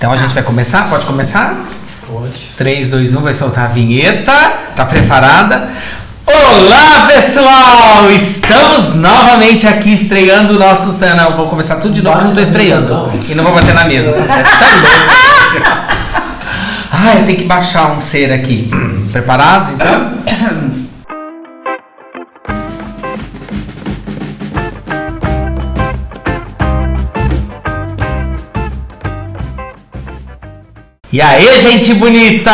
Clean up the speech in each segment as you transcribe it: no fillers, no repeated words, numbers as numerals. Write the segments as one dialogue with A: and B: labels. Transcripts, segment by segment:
A: Então a gente vai começar? Pode começar?
B: Pode.
A: 3, 2, 1, vai soltar a vinheta. Tá preparada? Olá, pessoal! Estamos novamente aqui estreando o nosso... Não, vou começar tudo de novo, não tô estreando. E não vou bater na mesa, tá certo? Ai, eu tenho que baixar um ser aqui. Preparados, então? E aí, gente bonita!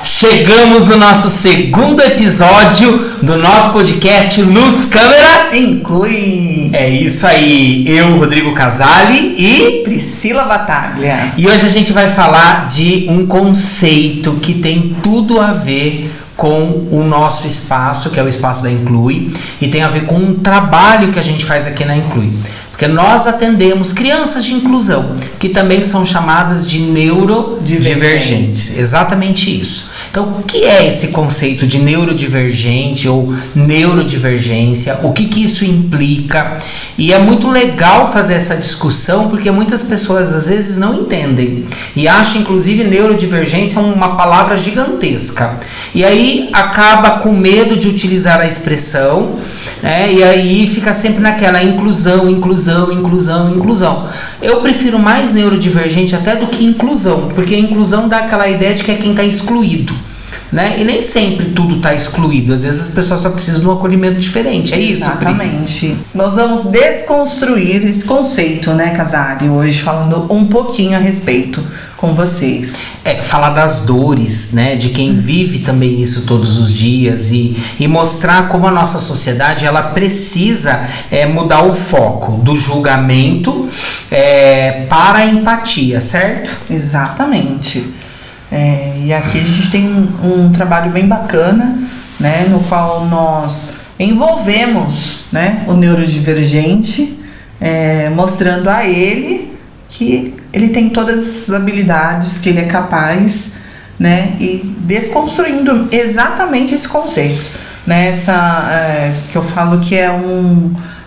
A: Chegamos no nosso segundo episódio do nosso podcast Luz Câmera
C: Inclui.
A: É isso aí, eu, Rodrigo Casali e
C: Priscila Battaglia.
A: E hoje a gente vai falar de um conceito que tem tudo a ver com o nosso espaço, que é o espaço da Inclui, e tem a ver com um trabalho que a gente faz aqui na Inclui. Porque nós atendemos crianças de inclusão, que também são chamadas de neurodivergentes. Exatamente isso. Então, o que é esse conceito de neurodivergente ou neurodivergência? O que isso implica? E é muito legal fazer essa discussão, porque muitas pessoas às vezes não entendem. E acham, inclusive, neurodivergência uma palavra gigantesca. E aí acaba com medo de utilizar a expressão, né? E aí fica sempre naquela inclusão. Eu prefiro mais neurodivergente até do que inclusão, porque a inclusão dá aquela ideia de que é quem está excluído, né? E nem sempre tudo está excluído, às vezes as pessoas só precisam de um acolhimento diferente, é isso?
C: Exatamente. Pri? Nós vamos desconstruir esse conceito, né, Casari, hoje falando um pouquinho a respeito com vocês.
A: Falar das dores, né, de quem vive também isso todos os dias e mostrar como a nossa sociedade ela precisa mudar o foco do julgamento para a empatia, certo?
C: Exatamente. E aqui a gente tem um trabalho bem bacana, né, no qual nós envolvemos, né, o neurodivergente, mostrando a ele que ele tem todas as habilidades, que ele é capaz, né, e desconstruindo exatamente esse conceito, né, que eu falo que é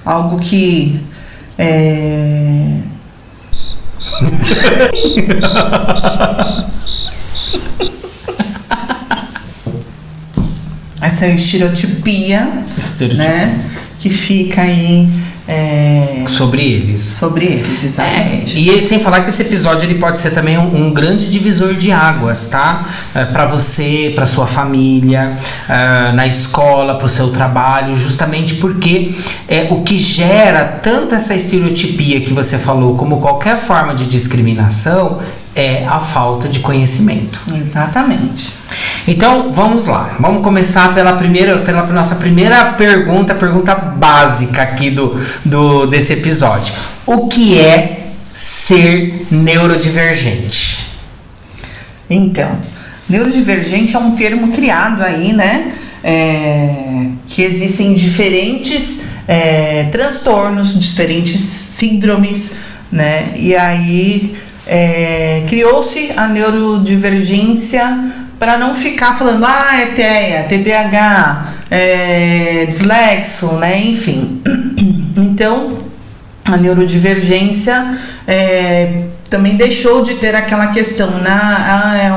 C: algo que essa estereotipia, né, que fica aí
A: sobre eles,
C: exatamente.
A: E sem falar que esse episódio ele pode ser também um grande divisor de águas, tá? Para você, para sua família, na escola, para o seu trabalho, justamente porque o que gera tanto essa estereotipia que você falou, como qualquer forma de discriminação, é a falta de conhecimento.
C: Exatamente.
A: Então, vamos lá. Vamos começar pela nossa primeira pergunta básica aqui desse episódio. O que é ser neurodivergente?
C: Então, neurodivergente é um termo criado aí, né? Que existem diferentes transtornos, diferentes síndromes, né? E aí criou-se a neurodivergência para não ficar falando, é TEA, TDAH, dislexo, né? Enfim. Então, a neurodivergência também deixou de ter aquela questão, é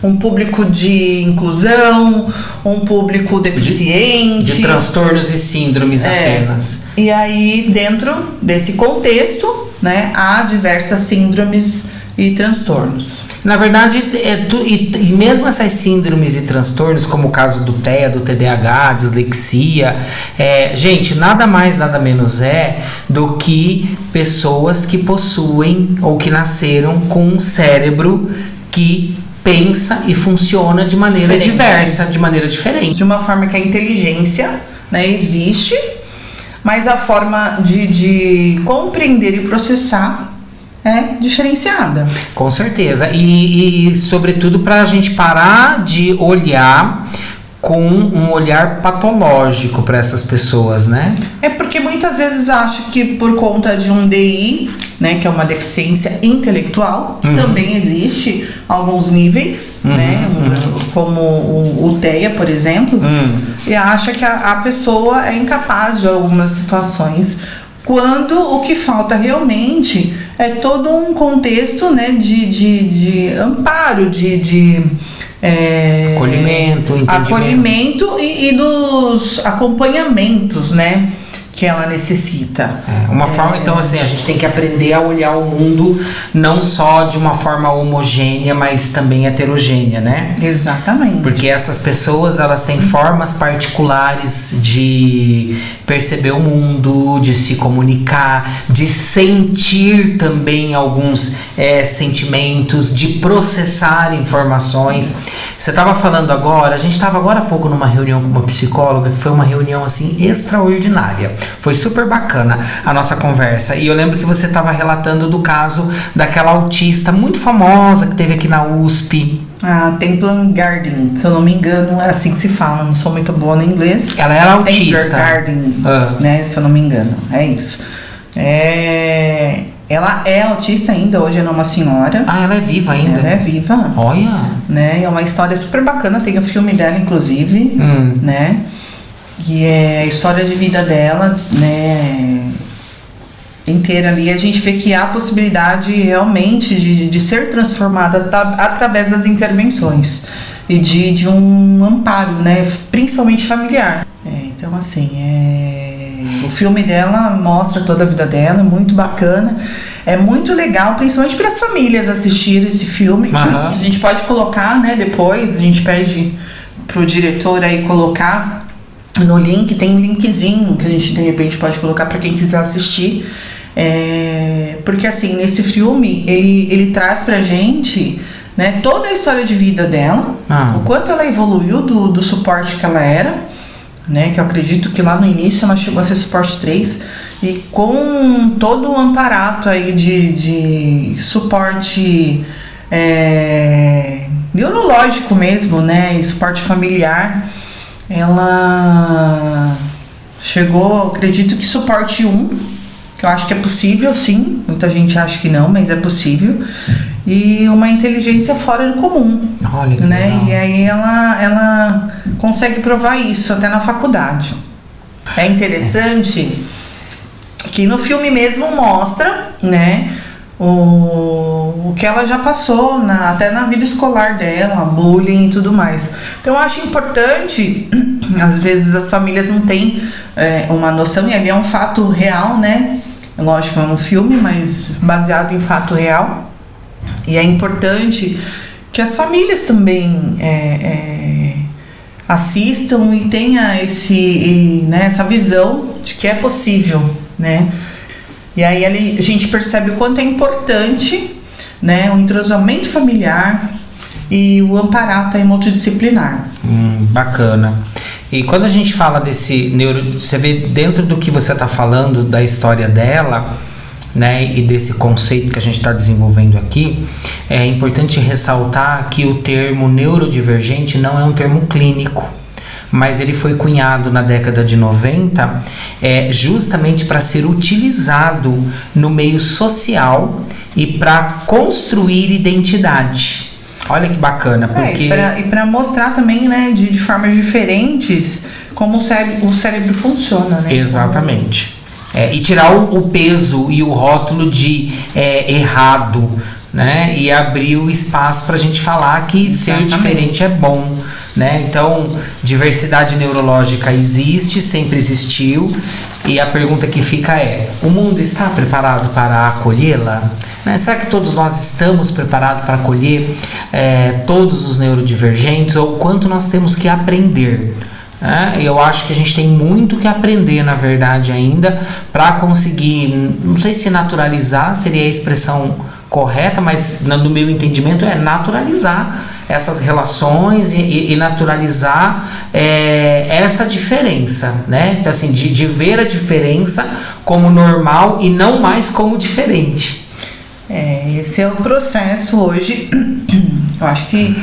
C: um público de inclusão, um público deficiente.
A: De transtornos e síndromes apenas.
C: E aí, dentro desse contexto, né, há diversas síndromes e transtornos.
A: Na verdade, e mesmo essas síndromes e transtornos, como o caso do TEA, do TDAH, dislexia, gente, nada mais, nada menos do que pessoas que possuem ou que nasceram com um cérebro que pensa e funciona de maneira diversa, de maneira diferente.
C: De uma forma que a inteligência, né, existe, mas a forma de compreender e processar é diferenciada.
A: Com certeza. E sobretudo, para a gente parar de olhar com um olhar patológico para essas pessoas, né?
C: Porque muitas vezes acho que por conta de um DI, né, que é uma deficiência intelectual, que também existe alguns níveis, né, como o TEA, por exemplo, e acha que a pessoa é incapaz de algumas situações quando o que falta realmente é todo um contexto, né, de amparo, acolhimento e dos acompanhamentos, né, que ela necessita.
A: Uma forma, então, assim, a gente tem que aprender a olhar o mundo não só de uma forma homogênea, mas também heterogênea, né?
C: Exatamente.
A: Porque essas pessoas, elas têm formas particulares de perceber o mundo, de se comunicar, de sentir também alguns sentimentos, de processar informações. Você estava falando agora, a gente estava agora há pouco numa reunião com uma psicóloga, que foi uma reunião, assim, extraordinária. Foi super bacana a nossa conversa. E eu lembro que você estava relatando do caso daquela autista muito famosa que teve aqui na USP.
C: A Templar Garden, se eu não me engano, é assim que se fala. Não sou muito boa no inglês.
A: Ela era autista.
C: Templar Garden, né? Se eu não me engano. É isso. Ela é autista ainda, hoje ela é uma senhora.
A: Ah, ela é viva ainda?
C: Ela é viva.
A: Olha!
C: Né? É uma história super bacana, tem o filme dela, inclusive, né? E é a história de vida dela, né, inteira ali. A gente vê que há possibilidade realmente de ser transformada através das intervenções e de um amparo, né, principalmente familiar. Então, assim, o filme dela mostra toda a vida dela, muito bacana. É muito legal, principalmente para as famílias assistirem esse filme. A gente pode colocar, né, depois, a gente pede pro diretor aí colocar no link, tem um linkzinho que a gente de repente pode colocar para quem quiser assistir. Porque assim, nesse filme ele traz pra gente, né, toda a história de vida dela, o quanto ela evoluiu do suporte que ela era, né, que eu acredito que lá no início ela chegou a ser suporte 3, e com todo o amparato aí de suporte neurológico mesmo, né, e suporte familiar. Ela chegou, acredito que suporte 1, que eu acho que é possível, sim. Muita gente acha que não, mas é possível. E uma inteligência fora do comum.
A: Olha,
C: né?
A: Legal.
C: E aí ela consegue provar isso até na faculdade. É interessante que no filme mesmo mostra, né, o que ela já passou até na vida escolar dela, bullying e tudo mais. Então eu acho importante, às vezes as famílias não têm uma noção, e ali é um fato real, né? Lógico, é um filme, mas baseado em fato real. E é importante que as famílias também assistam e tenha essa visão de que é possível, né? E aí a gente percebe o quanto é importante, né, o entrosamento familiar e o amparato multidisciplinar.
A: Bacana. E quando a gente fala desse você vê dentro do que você está falando da história dela, né, e desse conceito que a gente está desenvolvendo aqui, é importante ressaltar que o termo neurodivergente não é um termo clínico, mas ele foi cunhado na década de 90 justamente para ser utilizado no meio social e para construir identidade. Olha que bacana, porque...
C: E para mostrar também, né, de formas diferentes como o cérebro funciona, né?
A: Exatamente. E tirar o peso e o rótulo de errado, né? E abrir o espaço para a gente falar que Exatamente. Ser diferente é bom, né? Então, diversidade neurológica existe, sempre existiu, e a pergunta que fica o mundo está preparado para acolhê-la? Né? Será que todos nós estamos preparados para acolher todos os neurodivergentes, ou quanto nós temos que aprender? Eu acho que a gente tem muito que aprender, na verdade, ainda, para conseguir, não sei se naturalizar seria a expressão correta, mas no meu entendimento naturalizar essas relações e naturalizar essa diferença, né? Então, assim, de ver a diferença como normal e não mais como diferente.
C: Esse é o processo hoje. Eu acho que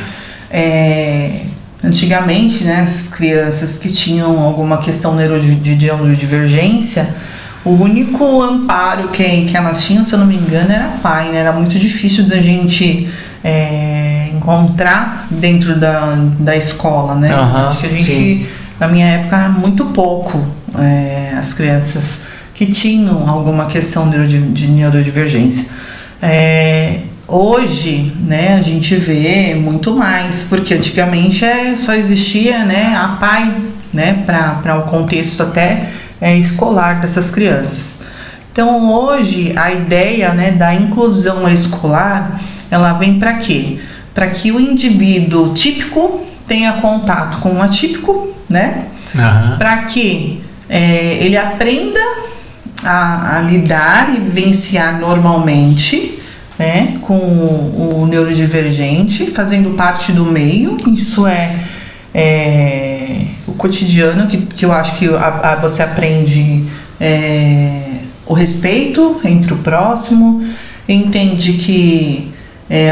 C: antigamente, né, essas crianças que tinham alguma questão de neurodivergência, o único amparo que elas tinham, se eu não me engano, era pai, né? Era muito difícil da gente encontrar dentro da escola, né? Acho que a gente, sim. Na minha época, era muito pouco as crianças que tinham alguma questão de neurodivergência. Hoje, né, a gente vê muito mais, porque antigamente só existia, né, a PAI, né, para o contexto até escolar dessas crianças. Então, hoje, a ideia, né, da inclusão escolar, ela vem para quê? Para que o indivíduo típico tenha contato com o atípico, né, para que ele aprenda a lidar e vivenciar normalmente, né, com o neurodivergente, fazendo parte do meio. Isso é o cotidiano, que eu acho que você aprende o respeito entre o próximo, entende que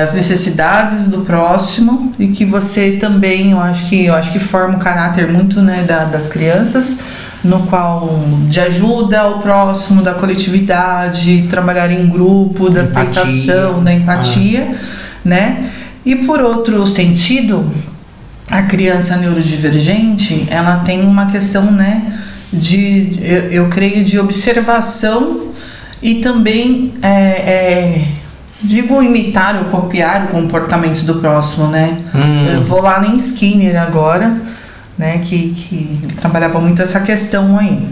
C: as necessidades do próximo, e que você também, eu acho que forma o caráter muito, né, das crianças, no qual de ajuda ao próximo, da coletividade, trabalhar em grupo, da aceitação, da empatia, né? E por outro sentido, a criança neurodivergente, ela tem uma questão, né, eu creio, de observação e também, digo imitar ou copiar o comportamento do próximo, né? Eu vou lá em Skinner agora, né, que trabalhava muito essa questão aí.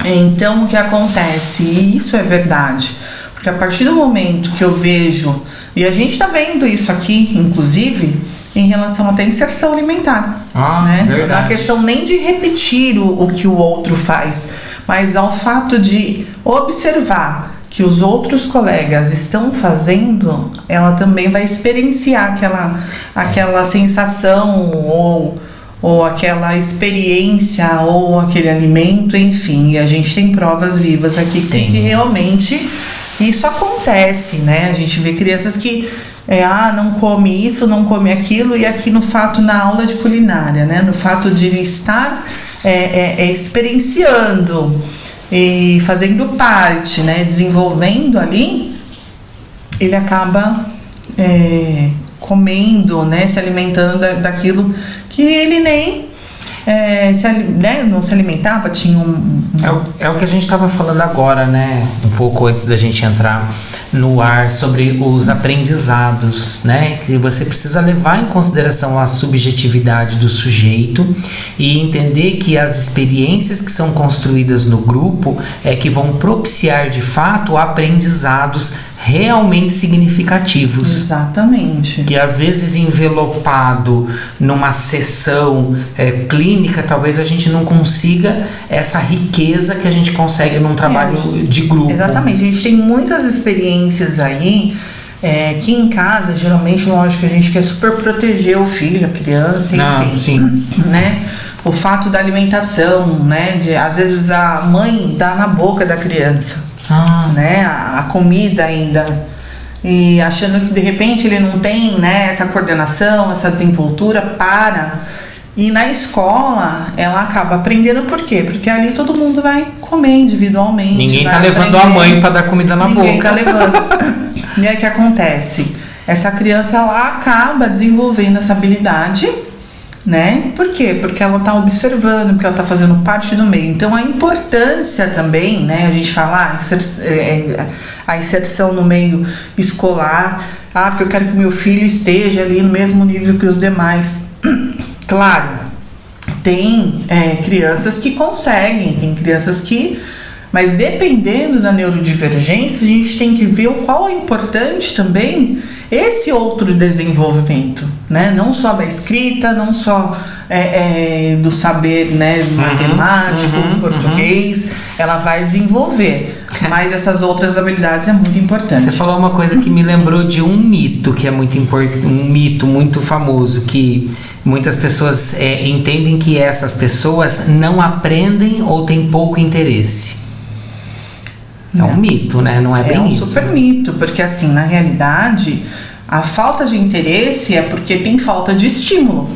C: Então, o que acontece? E isso é verdade, porque a partir do momento que eu vejo, e a gente está vendo isso aqui, inclusive, em relação até à inserção alimentar, né? Verdade. Não é uma questão nem de repetir o que o outro faz, mas ao fato de observar que os outros colegas estão fazendo, ela também vai experienciar aquela sensação ou aquela experiência, ou aquele alimento, enfim. E a gente tem provas vivas aqui que realmente isso acontece, né? A gente vê crianças que não come isso, não come aquilo, e aqui no fato, na aula de culinária, né? No fato de estar experienciando e fazendo parte, né? Desenvolvendo ali, ele acaba comendo, né, se alimentando daquilo que ele nem não se alimentava, tinha
A: É o que a gente estava falando agora, né, um pouco antes da gente entrar no ar, sobre os aprendizados, né, que você precisa levar em consideração a subjetividade do sujeito e entender que as experiências que são construídas no grupo que vão propiciar de fato aprendizados realmente significativos.
C: Exatamente.
A: Que às vezes envelopado numa sessão clínica, talvez a gente não consiga essa riqueza que a gente consegue num trabalho de grupo.
C: Exatamente. A gente tem muitas experiências aí que em casa, geralmente, lógico que a gente quer super proteger o filho, a criança, enfim.
A: Sim.
C: Né? O fato da alimentação, né? Às vezes a mãe dá na boca da criança. Né, a comida ainda, e achando que de repente ele não tem, né, essa coordenação, essa desenvoltura e na escola ela acaba aprendendo. Por quê? Porque ali todo mundo vai comer individualmente.
A: Ninguém tá levando a mãe para dar comida na boca.
C: Ninguém tá levando. E aí o que acontece? Essa criança ela acaba desenvolvendo essa habilidade, né? Por quê? Porque ela está observando, porque ela está fazendo parte do meio. Então, a importância também, né? A gente fala a inserção no meio escolar. Porque eu quero que meu filho esteja ali no mesmo nível que os demais. Claro, tem crianças que conseguem, tem crianças que... Mas dependendo da neurodivergência, a gente tem que ver o qual é importante também esse outro desenvolvimento, né? Não só da escrita, não só do saber, né, matemático, português, ela vai desenvolver, mas essas outras habilidades é muito importante.
A: Você falou uma coisa que me lembrou de um mito que é muito importante, um mito muito famoso, que muitas pessoas entendem que essas pessoas não aprendem ou têm pouco interesse. É um mito, né? Não é bem isso.
C: É um super mito, porque assim, na realidade, a falta de interesse é porque tem falta de estímulo.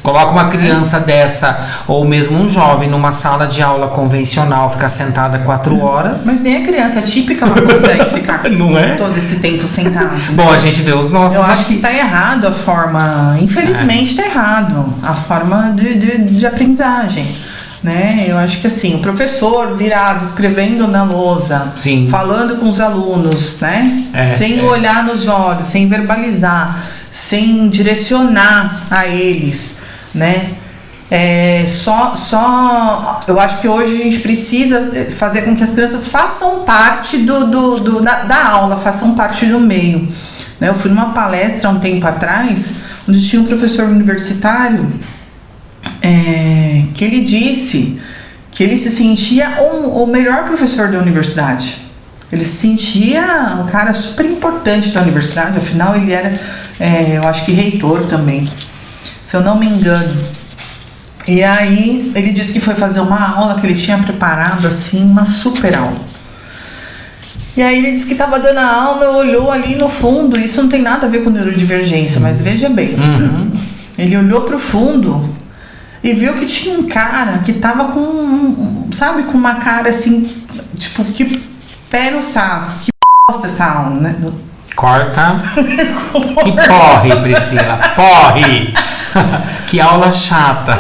A: Coloca uma criança dessa, ou mesmo um jovem, numa sala de aula convencional, ficar sentada 4 horas.
C: Mas nem a criança típica ela consegue ficar
A: não
C: todo esse tempo sentado.
A: Bom, a gente vê os nossos.
C: Eu acho que tá errado a forma, infelizmente tá errado, a forma de aprendizagem. né? Eu acho que assim, o professor virado, escrevendo na lousa,
A: Sim.
C: falando com os alunos, né? Sem olhar nos olhos, sem verbalizar, sem direcionar a eles, né? Eu acho que hoje a gente precisa fazer com que as crianças façam parte da aula, façam parte do meio, né? Eu fui numa palestra há um tempo atrás, onde tinha um professor universitário que ele disse que ele se sentia o melhor professor da universidade. Ele se sentia um cara super importante da universidade, afinal ele era, eu acho que reitor também, se eu não me engano. E aí ele disse que foi fazer uma aula que ele tinha preparado, assim, uma super aula. E aí ele disse que estava dando a aula, olhou ali no fundo, isso não tem nada a ver com neurodivergência, mas veja bem, ele olhou pro fundo e viu que tinha um cara que tava com uma cara assim, tipo, que pé no saco, que bosta essa aula, né?
A: Corta. E porre, Priscila, porre. Que aula chata.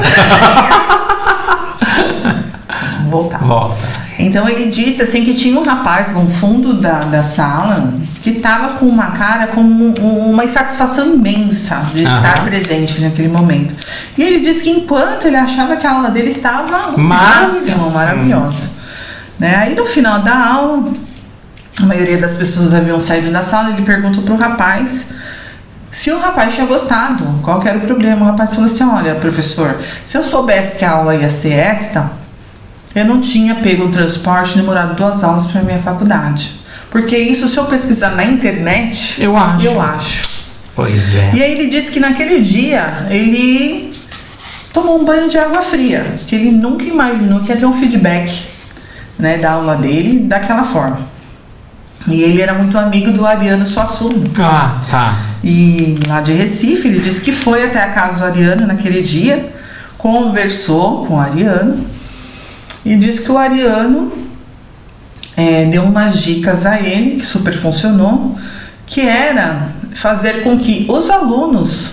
C: Voltar.
A: Volta.
C: Então ele disse assim que tinha um rapaz no fundo da sala que estava com uma cara com uma insatisfação imensa de estar presente naquele momento. E ele disse que enquanto ele achava que a aula dele estava maravilhosa. Né? Aí no final da aula, a maioria das pessoas haviam saído da sala, ele perguntou para o rapaz se o rapaz tinha gostado, qual que era o problema. O rapaz falou assim: olha, professor, se eu soubesse que a aula ia ser esta, eu não tinha pego o transporte e demorado 2 aulas para minha faculdade. Porque isso, se eu pesquisar na internet, eu acho.
A: Pois é.
C: E aí ele disse que naquele dia ele tomou um banho de água fria, que ele nunca imaginou que ia ter um feedback, né, da aula dele daquela forma. E ele era muito amigo do Ariano Suassuna.
A: Ah, tá.
C: E lá de Recife, ele disse que foi até a casa do Ariano naquele dia, conversou com o Ariano e disse que o Ariano deu umas dicas a ele, que super funcionou, que era fazer com que os alunos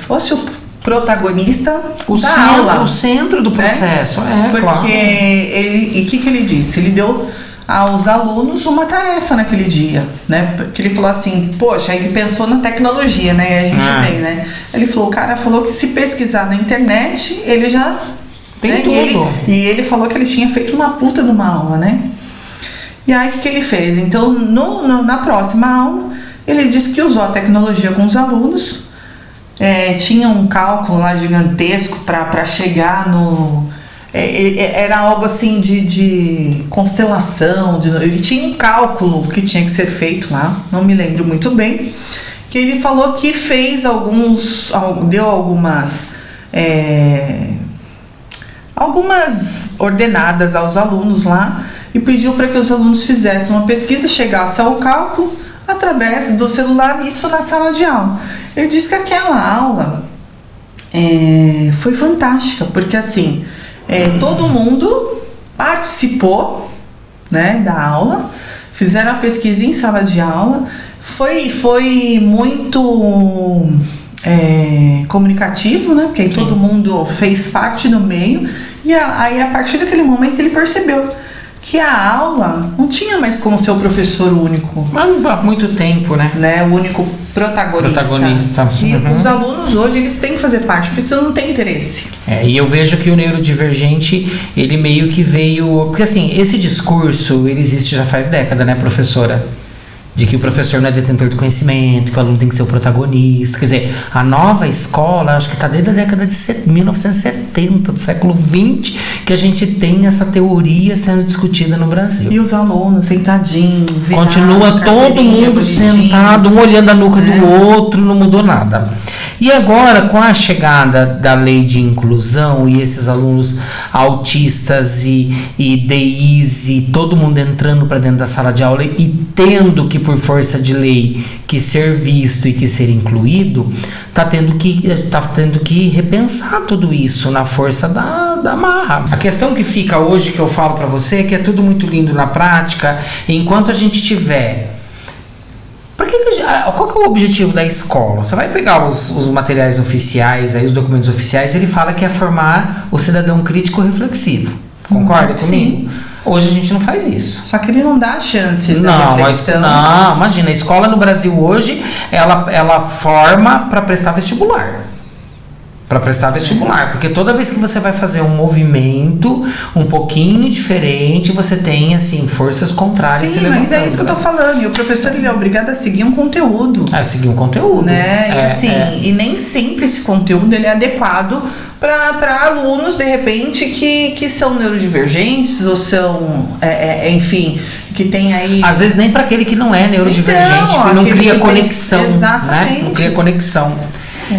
C: fossem o protagonista da aula.
A: O centro do processo,
C: Porque
A: claro.
C: o que ele disse? Ele deu aos alunos uma tarefa naquele dia, né? Porque ele falou assim, poxa, ele pensou na tecnologia, né? A gente vem, né? Ele falou, o cara falou que se pesquisar na internet, ele já
A: tem tudo.
C: E ele falou que ele tinha feito uma puta numa aula, né? E aí o que ele fez? Então, na próxima aula, ele disse que usou a tecnologia com os alunos, tinha um cálculo lá gigantesco para chegar no... era algo assim de constelação, ele tinha um cálculo que tinha que ser feito lá, não me lembro muito bem, que ele falou que fez deu algumas ordenadas aos alunos lá e pediu para que os alunos fizessem uma pesquisa, chegassem ao cálculo através do celular, isso na sala de aula. Ele disse que aquela aula foi fantástica, porque assim, todo mundo participou, né, da aula, fizeram a pesquisa em sala de aula, foi muito comunicativo, né, porque aí todo mundo fez parte do meio, e aí a partir daquele momento ele percebeu que a aula não tinha mais como ser o professor único.
A: Mas há muito tempo, né?
C: O único protagonista. Que os alunos hoje, eles têm que fazer parte, porque senão não tem interesse.
A: E eu vejo que o neurodivergente, ele meio que veio... Porque assim, esse discurso, ele existe já faz década, né, professora? De que o professor não é detentor do conhecimento, que o aluno tem que ser o protagonista. Quer dizer, a nova escola, acho que está desde a década de 1970, do século XX, que a gente tem essa teoria sendo discutida no Brasil.
C: E os alunos sentadinhos,
A: continua todo mundo sentado, um olhando a nuca do outro, não mudou nada. E agora, com a chegada da lei de inclusão e esses alunos autistas e DIs e todo mundo entrando para dentro da sala de aula e tendo que, por força de lei, que ser visto e que ser incluído, tá tendo que repensar tudo isso na força da marra. A questão que fica hoje, que eu falo para você, é que é tudo muito lindo na prática, enquanto a gente tiver Qual que é o objetivo da escola? Você vai pegar os materiais oficiais, aí, os documentos oficiais, ele fala que é formar o cidadão crítico reflexivo. Concorda comigo?
C: Sim.
A: Hoje a gente não faz isso.
C: Só que ele não dá a chance da reflexão.
A: Não, imagina, a escola no Brasil hoje, ela forma para prestar vestibular. Porque toda vez que você vai fazer um movimento um pouquinho diferente, você tem, assim, forças contrárias se levantando.
C: Sim, mas é isso que eu tô falando. E o professor, ele é obrigado a seguir um conteúdo.
A: Seguir um conteúdo.
C: Né? E nem sempre esse conteúdo ele é adequado para alunos, de repente, que são neurodivergentes ou são, enfim, que tem aí...
A: Às vezes nem para aquele que não é neurodivergente,
C: então,
A: que não cria conexão.
C: Exatamente.
A: Né? Não cria conexão.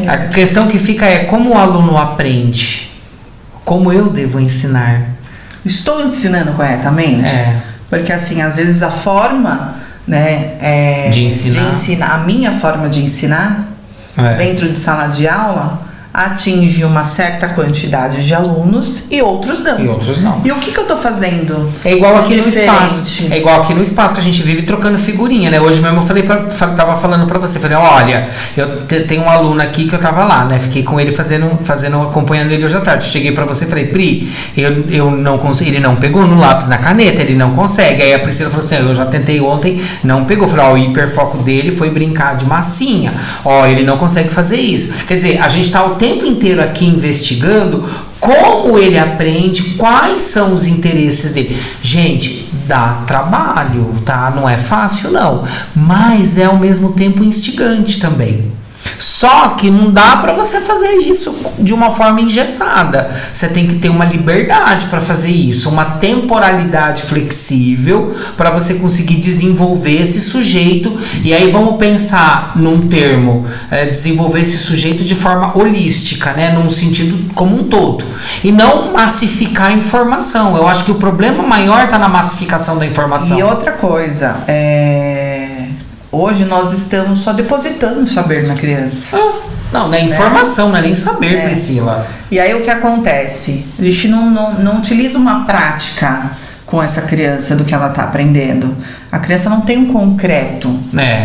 A: A questão que fica é como o aluno aprende, como eu devo ensinar.
C: Estou ensinando corretamente? Porque assim, às vezes a forma, né,
A: de ensinar,
C: a minha forma de ensinar dentro de sala de aula atinge uma certa quantidade de alunos e outros não. E o que eu tô fazendo?
A: É igual aqui no espaço. É igual aqui no espaço que a gente vive trocando figurinha, né? Hoje mesmo eu tava falando pra você, falei, olha, eu tenho um aluno aqui que eu tava lá, né? Fiquei com ele acompanhando ele hoje à tarde. Cheguei pra você e falei, Pri, eu não consigo, ele não pegou no lápis, na caneta, ele não consegue. Aí a Priscila falou assim, eu já tentei ontem, não pegou. Falei, o hiperfoco dele foi brincar de massinha. Ele não consegue fazer isso. Quer dizer, a gente tá o tempo inteiro aqui investigando como ele aprende, quais são os interesses dele. Gente, dá trabalho, tá? Não é fácil, não. Mas é ao mesmo tempo instigante também. Só que não dá para você fazer isso de uma forma engessada. Você tem que ter uma liberdade para fazer isso, uma temporalidade flexível para você conseguir desenvolver esse sujeito. E aí vamos pensar num termo, desenvolver esse sujeito de forma holística, né, num sentido como um todo, e não massificar a informação. Eu acho que o problema maior está na massificação da informação.
C: E outra coisa, hoje nós estamos só depositando saber na criança.
A: Não é informação, não é nem saber, Priscila.
C: E aí o que acontece? A gente não utiliza uma prática com essa criança do que ela está aprendendo. A criança não tem um concreto.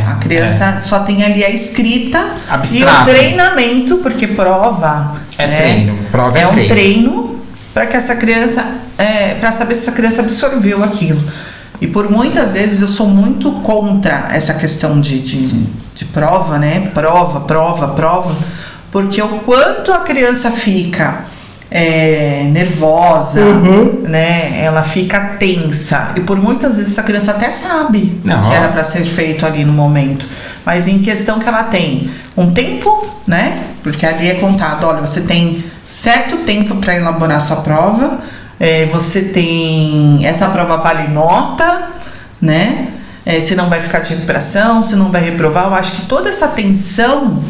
C: A criança só tem ali a escrita
A: abstrato.
C: E o treinamento, porque prova
A: prova é
C: um treino para que essa criança, para saber se essa criança absorveu aquilo. E por muitas vezes eu sou muito contra essa questão de prova, né? Prova, porque o quanto a criança fica nervosa, né? Ela fica tensa. E por muitas vezes essa criança até sabe que era para ser feito ali no momento. Mas em questão que ela tem um tempo, né? Porque ali é contado, olha, você tem certo tempo para elaborar sua prova. Você tem... Essa prova vale nota, né? Você não vai ficar de recuperação, você não vai reprovar. Eu acho que toda essa tensão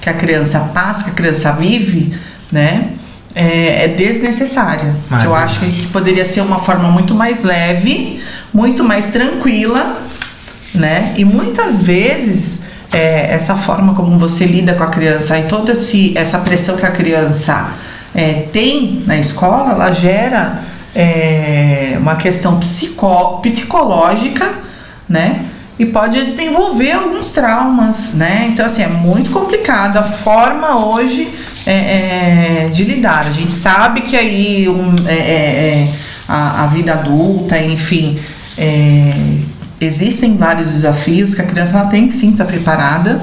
C: que a criança passa, que a criança vive, né? É desnecessária. Eu acho que poderia ser uma forma muito mais leve, muito mais tranquila, né? E muitas vezes, essa forma como você lida com a criança e toda essa pressão que a criança... tem na escola, ela gera uma questão psicológica, né? E pode desenvolver alguns traumas, né? Então, assim, é muito complicado a forma hoje de lidar. A gente sabe que aí a vida adulta, enfim, existem vários desafios que a criança ela tem que sim estar preparada.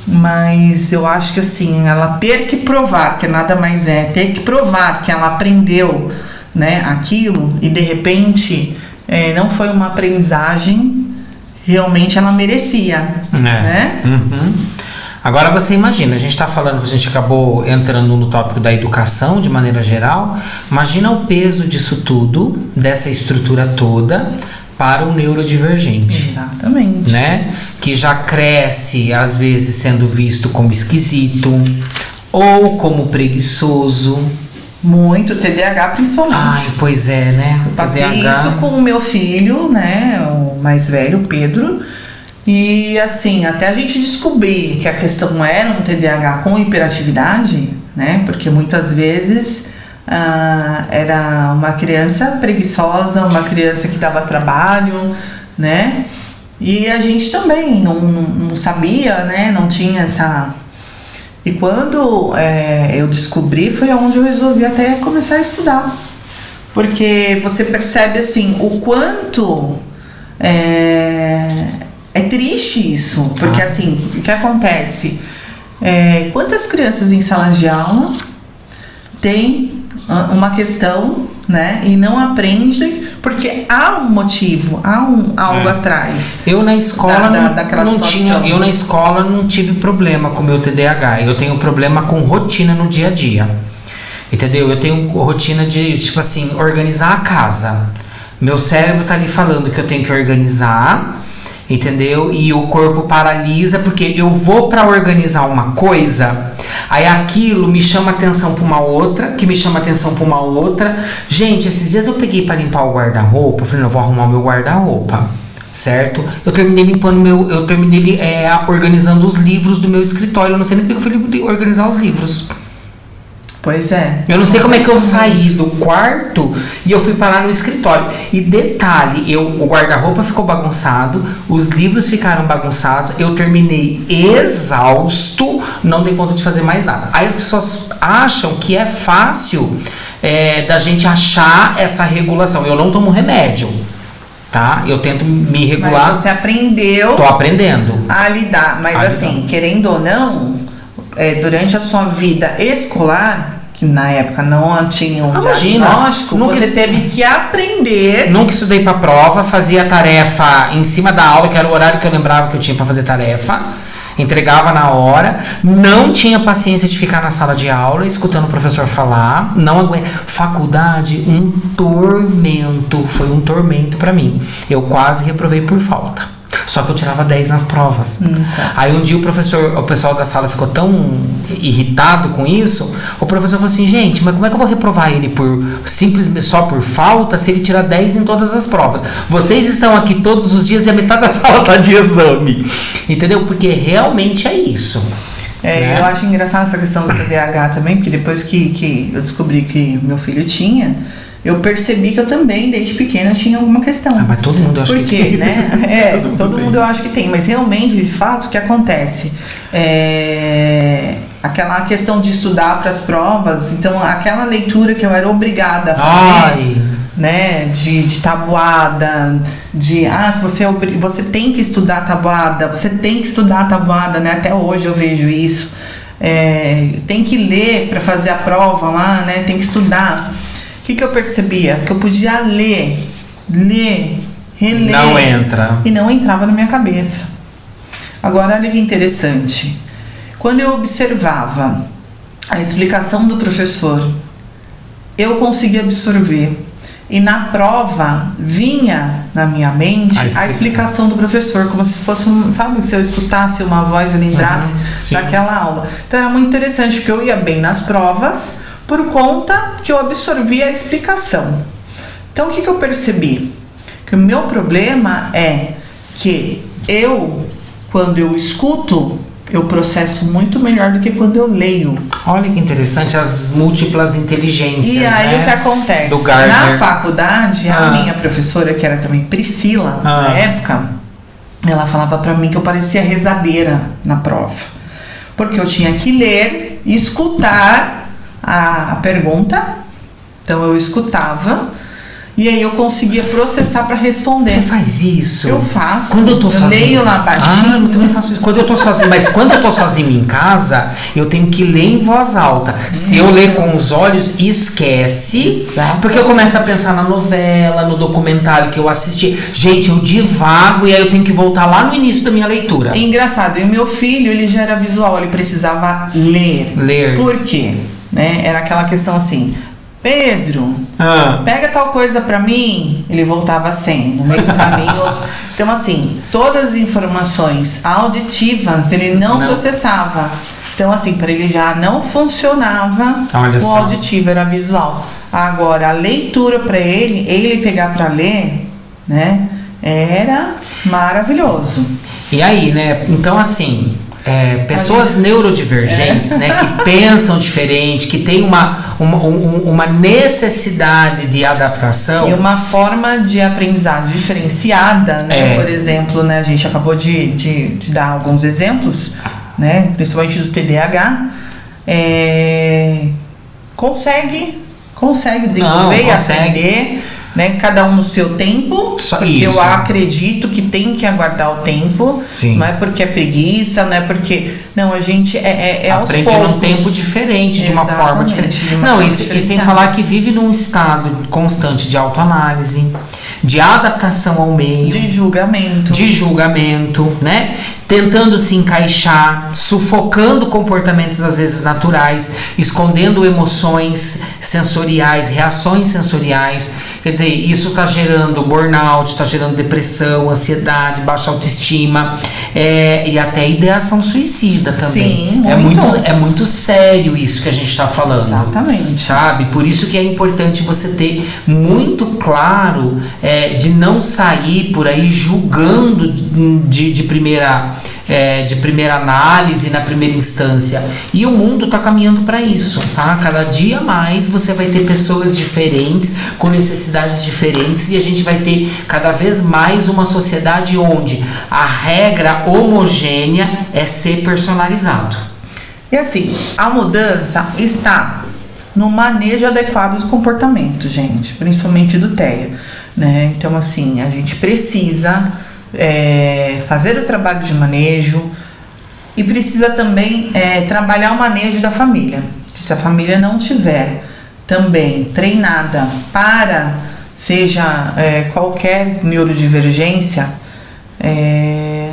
C: Mas eu acho que assim, ela ter que provar, que nada mais ter que provar que ela aprendeu, né, aquilo, e de repente não foi uma aprendizagem, realmente ela merecia, né?
A: Agora você imagina, a gente acabou entrando no tópico da educação de maneira geral. Imagina o peso disso tudo, dessa estrutura toda, para o neurodivergente.
C: Exatamente.
A: Né? Que já cresce, às vezes, sendo visto como esquisito ou como preguiçoso.
C: Muito, TDAH principalmente.
A: Ai, pois é, né?
C: Eu passei isso com o meu filho, né? O mais velho, o Pedro. E assim, até a gente descobrir que a questão era um TDAH com hiperatividade, né? Porque muitas vezes... era uma criança preguiçosa, uma criança que dava trabalho, né? E a gente também não sabia, né? Não tinha essa... E quando eu descobri, foi onde eu resolvi até começar a estudar. Porque você percebe, assim, o quanto é triste isso. Porque, assim, o que acontece? Quantas crianças em sala de aula têm uma questão, né, e não aprendem porque há um motivo, há algo atrás.
A: Eu na escola eu na escola não tive problema com o meu TDAH. Eu tenho problema com rotina no dia a dia. Entendeu? Eu tenho rotina de, tipo assim, organizar a casa. Meu cérebro tá ali falando que eu tenho que organizar, entendeu? E o corpo paralisa porque eu vou para organizar uma coisa, aí aquilo me chama atenção para uma outra, que me chama atenção para uma outra. Gente, esses dias eu peguei para limpar o guarda-roupa, falei, não, eu vou arrumar o meu guarda-roupa, certo? Eu terminei organizando os livros do meu escritório. Eu não sei nem porque eu fui organizar os livros.
C: Pois é.
A: Eu não sei como é que eu saí do quarto e eu fui parar no escritório. E detalhe, o guarda-roupa ficou bagunçado, os livros ficaram bagunçados, eu terminei exausto, não dei conta de fazer mais nada. Aí as pessoas acham que é fácil da gente achar essa regulação. Eu não tomo remédio, tá? Eu tento me regular.
C: Mas você aprendeu.
A: Tô aprendendo
C: a lidar. Mas assim, querendo ou não, durante a sua vida escolar, que na época não tinha um diagnóstico, você teve que aprender.
A: Nunca estudei para prova, fazia tarefa em cima da aula, que era o horário que eu lembrava que eu tinha para fazer tarefa, entregava na hora, não tinha paciência de ficar na sala de aula escutando o professor falar, não aguento. Faculdade, um tormento, foi um tormento para mim. Eu quase reprovei por falta. Só que eu tirava 10 nas provas. Aí um dia o pessoal da sala ficou tão irritado com isso, o professor falou assim, gente, mas como é que eu vou reprovar ele simplesmente só por falta se ele tirar 10 em todas as provas? Vocês estão aqui todos os dias e a metade da sala tá de exame. Entendeu? Porque realmente é isso.
C: Né? Eu acho engraçado essa questão do TDAH também, porque depois que eu descobri que meu filho tinha, eu percebi que eu também, desde pequena, tinha alguma questão.
A: Mas todo mundo eu acho que tem.
C: Né? todo mundo eu acho que tem. Mas realmente, de fato, o que acontece? Aquela questão de estudar para as provas, então aquela leitura que eu era obrigada a fazer, né? De tabuada, você tem que estudar tabuada, né? Até hoje eu vejo isso. Tem que ler para fazer a prova lá, né? Tem que estudar. O que eu percebia? Que eu podia ler, reler.
A: Não entra.
C: E não entrava na minha cabeça. Agora, olha que interessante. Quando eu observava a explicação do professor, eu conseguia absorver. E na prova, vinha na minha mente a explicação do professor, como se fosse, sabe, se eu escutasse uma voz e lembrasse daquela aula. Então, era muito interessante, porque eu ia bem nas provas, por conta que eu absorvi a explicação. Então, o que eu percebi? Que o meu problema é que quando eu escuto, eu processo muito melhor do que quando eu leio.
A: Olha que interessante, as múltiplas inteligências.
C: E aí, o que acontece?
A: Do Gardner.
C: Na faculdade, a minha professora, que era também Priscila, na época, ela falava pra mim que eu parecia rezadeira na prova. Porque eu tinha que ler e escutar a pergunta, então eu escutava e aí eu conseguia processar para responder.
A: Você faz isso?
C: Eu faço.
A: Quando eu tô sozinho.
C: Leio lá baixinho.
A: Eu também faço isso. Quando eu tô sozinho, mas quando eu tô sozinho em casa, eu tenho que ler em voz alta. Se eu ler com os olhos, esquece. Porque eu começo a pensar na novela, no documentário que eu assisti. Gente, eu divago e aí eu tenho que voltar lá no início da minha leitura.
C: É engraçado. E o meu filho, ele já era visual, ele precisava ler. Por quê? Né? Era aquela questão assim, Pedro, pega tal coisa pra mim. Ele voltava sem, no meio do caminho. Então assim, todas as informações auditivas ele não processava. Então assim, para ele já não funcionava o auditivo, era visual. Agora, a leitura para ele pegar para ler, né, era maravilhoso.
A: E aí, né, então assim, pessoas neurodivergentes, né, que pensam diferente, que têm uma necessidade de adaptação.
C: E uma forma de aprendizado diferenciada, né? Por exemplo, né, a gente acabou de dar alguns exemplos, né, principalmente do TDAH, consegue desenvolver e aprender, né? Cada um no seu tempo, porque eu acredito que tem que aguardar o tempo.
A: Sim.
C: Não é porque é preguiça, não é porque... Não, a gente
A: aprende
C: aos poucos.
A: num tempo diferente, de uma forma diferente. E sem falar que vive num estado constante de autoanálise, de adaptação ao meio,
C: de julgamento,
A: né? Tentando se encaixar, sufocando comportamentos às vezes naturais, escondendo emoções sensoriais, reações sensoriais. Quer dizer, isso está gerando burnout, está gerando depressão, ansiedade, baixa autoestima, e até ideação suicida também.
C: Sim,
A: é muito sério isso que a gente está falando.
C: Exatamente.
A: Sabe? Por isso que é importante você ter muito claro de não sair por aí julgando de primeira análise, na primeira instância. E o mundo está caminhando para isso, tá? Cada dia mais você vai ter pessoas diferentes, com necessidades diferentes, e a gente vai ter cada vez mais uma sociedade onde a regra homogênea é ser personalizado.
C: E assim, a mudança está no manejo adequado do comportamento, gente, principalmente do TEA, né? Então, assim, a gente precisa fazer o trabalho de manejo e precisa também trabalhar o manejo da família. Se a família não tiver também treinada para, seja qualquer neurodivergência,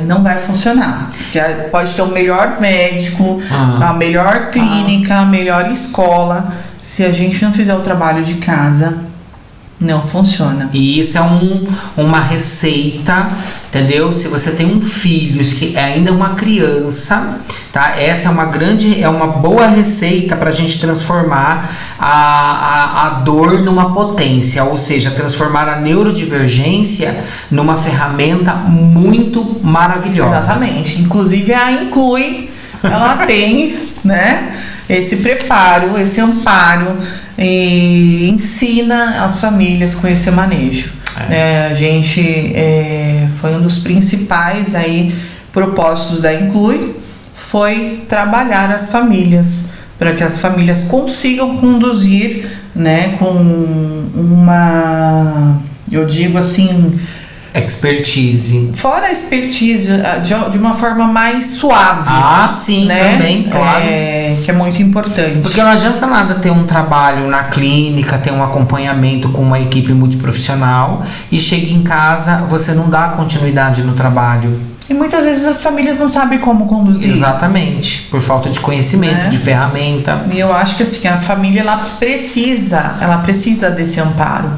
C: não vai funcionar. Porque pode ter o melhor médico, a melhor clínica, a melhor escola. Se a gente não fizer o trabalho de casa, não funciona.
A: E isso é uma receita, entendeu? Se você tem um filho que é ainda uma criança, tá? Essa é uma boa receita para a gente transformar a dor numa potência, ou seja, transformar a neurodivergência numa ferramenta muito maravilhosa.
C: Exatamente. Inclusive a Inclui, ela tem, né, esse preparo, esse amparo, e ensina as famílias com esse manejo. A gente foi um dos principais propósitos da Inclui, foi trabalhar as famílias, para que as famílias consigam conduzir, né, com uma, eu digo assim,
A: expertise.
C: Fora a expertise, de uma forma mais suave.
A: Sim,
C: né?
A: Também, claro.
C: Que é muito importante.
A: Porque não adianta nada ter um trabalho na clínica, ter um acompanhamento com uma equipe multiprofissional e chega em casa, você não dá continuidade no trabalho.
C: E muitas vezes as famílias não sabem como conduzir.
A: Exatamente, por falta de conhecimento, de ferramenta.
C: E eu acho que assim, a família ela precisa desse amparo.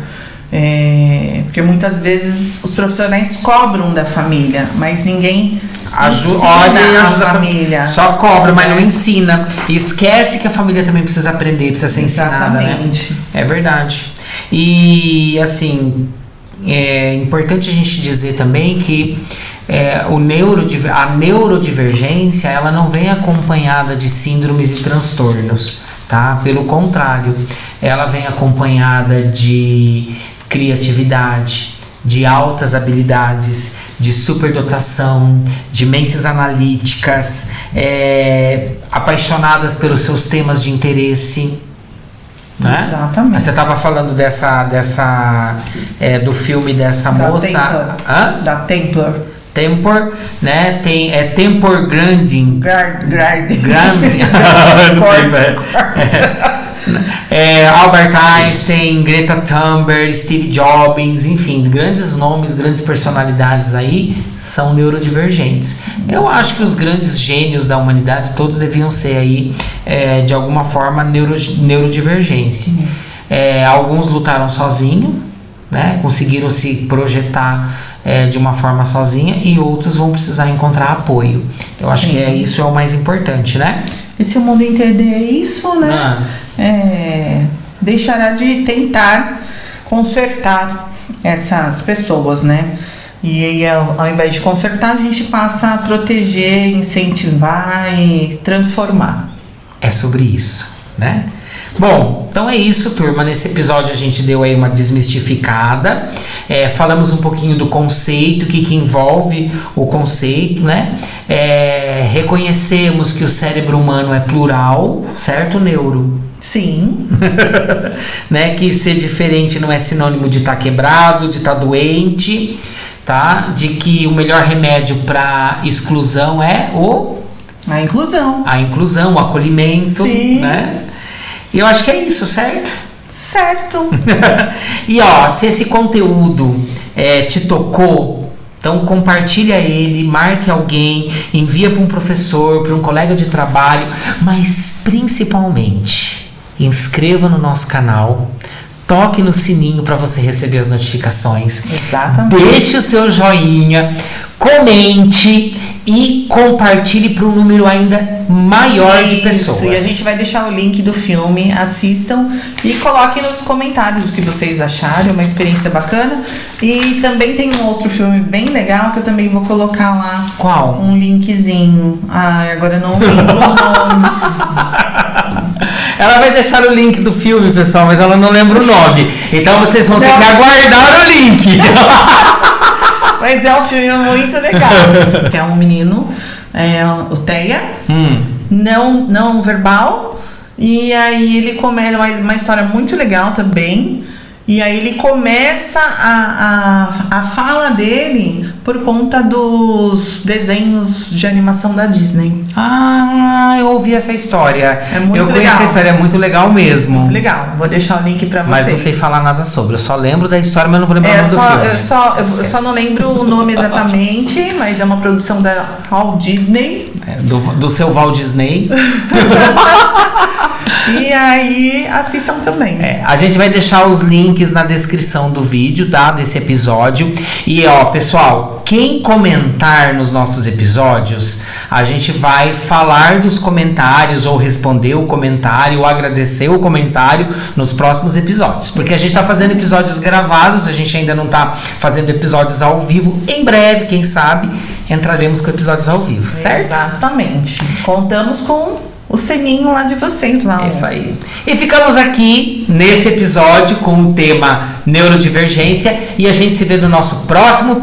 C: Porque muitas vezes os profissionais cobram da família, mas ninguém
A: ajuda
C: a família.
A: Só cobra, mas não ensina. E esquece que a família também precisa aprender, precisa ser ensinada, né? É verdade. E assim, é importante a gente dizer também que a neurodivergência ela não vem acompanhada de síndromes e transtornos, tá? Pelo contrário, ela vem acompanhada de criatividade, de altas habilidades, de superdotação, de mentes analíticas, apaixonadas pelos seus temas de interesse, né?
C: Exatamente.
A: Você estava falando do filme dessa moça,
C: da Templar.
A: Tempor, né? Tem Tempor Grandin.
C: Grandin.
A: Não sei, velho. Albert Einstein, Greta Thunberg, Steve Jobs, enfim, grandes nomes, grandes personalidades aí são neurodivergentes. Eu acho que os grandes gênios da humanidade todos deviam ser aí, de alguma forma, neurodivergência. Alguns lutaram sozinhos, né? Conseguiram se projetar de uma forma sozinha, e outros vão precisar encontrar apoio. Eu acho que isso é o mais importante, né?
C: E se o mundo entender isso, né? Deixará de tentar consertar essas pessoas, né? E aí, ao invés de consertar, a gente passa a proteger, incentivar e transformar.
A: É sobre isso, né? Bom, então é isso, turma. Nesse episódio a gente deu aí uma desmistificada. Falamos um pouquinho do conceito, o que envolve o conceito, né? Reconhecemos que o cérebro humano é plural, certo, Neuro?
C: Sim.
A: Né? Que ser diferente não é sinônimo de estar quebrado, de estar doente, tá? De que o melhor remédio para exclusão é
C: a inclusão.
A: A inclusão, o acolhimento.
C: Sim.
A: Né? E eu acho que é isso, certo?
C: Certo.
A: E se esse conteúdo te tocou, então compartilha ele, marque alguém, envia para um professor, para um colega de trabalho, mas principalmente inscreva no nosso canal, toque no sininho para você receber as notificações.
C: Exatamente.
A: Deixe o seu joinha, comente e compartilhe para um número ainda maior de pessoas.
C: E a gente vai deixar o link do filme, assistam e coloquem nos comentários o que vocês acharam, uma experiência bacana. E também tem um outro filme bem legal que eu também vou colocar lá.
A: Qual?
C: Um linkzinho. Agora eu não lembro o nome.
A: Ela vai deixar o link do filme, pessoal, mas ela não lembra o nome. Então vocês vão ter que aguardar o link.
C: Mas é um filme muito legal. Que é um menino, o Teia, não verbal. E aí ele começa uma história muito legal também. E aí ele começa a fala dele por conta dos desenhos de animação da Disney.
A: Eu ouvi essa história.
C: É muito
A: legal. Eu conheço essa história, é muito legal mesmo.
C: Muito legal. Vou deixar o link pra vocês.
A: Mas não sei falar nada sobre. Eu só lembro da história, mas não vou lembrar o nome do filme.
C: Eu só não lembro o nome exatamente, mas é uma produção da Walt Disney.
A: Do seu Walt Disney.
C: E aí, assistam também.
A: A gente vai deixar os links na descrição do vídeo, tá? Desse episódio. E pessoal, quem comentar nos nossos episódios, a gente vai falar dos comentários, ou responder o comentário, ou agradecer o comentário nos próximos episódios. Porque a gente tá fazendo episódios gravados, a gente ainda não tá fazendo episódios ao vivo. Em breve, quem sabe, entraremos com episódios ao vivo, certo?
C: Exatamente. Contamos com o sininho lá de vocês lá.
A: Isso aí. E ficamos aqui nesse episódio com o tema neurodivergência e a gente se vê no nosso próximo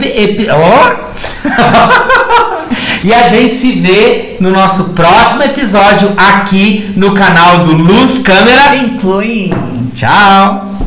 A: E a gente se vê no nosso próximo episódio aqui no canal do Luz Câmera
C: Inclui.
A: Tchau.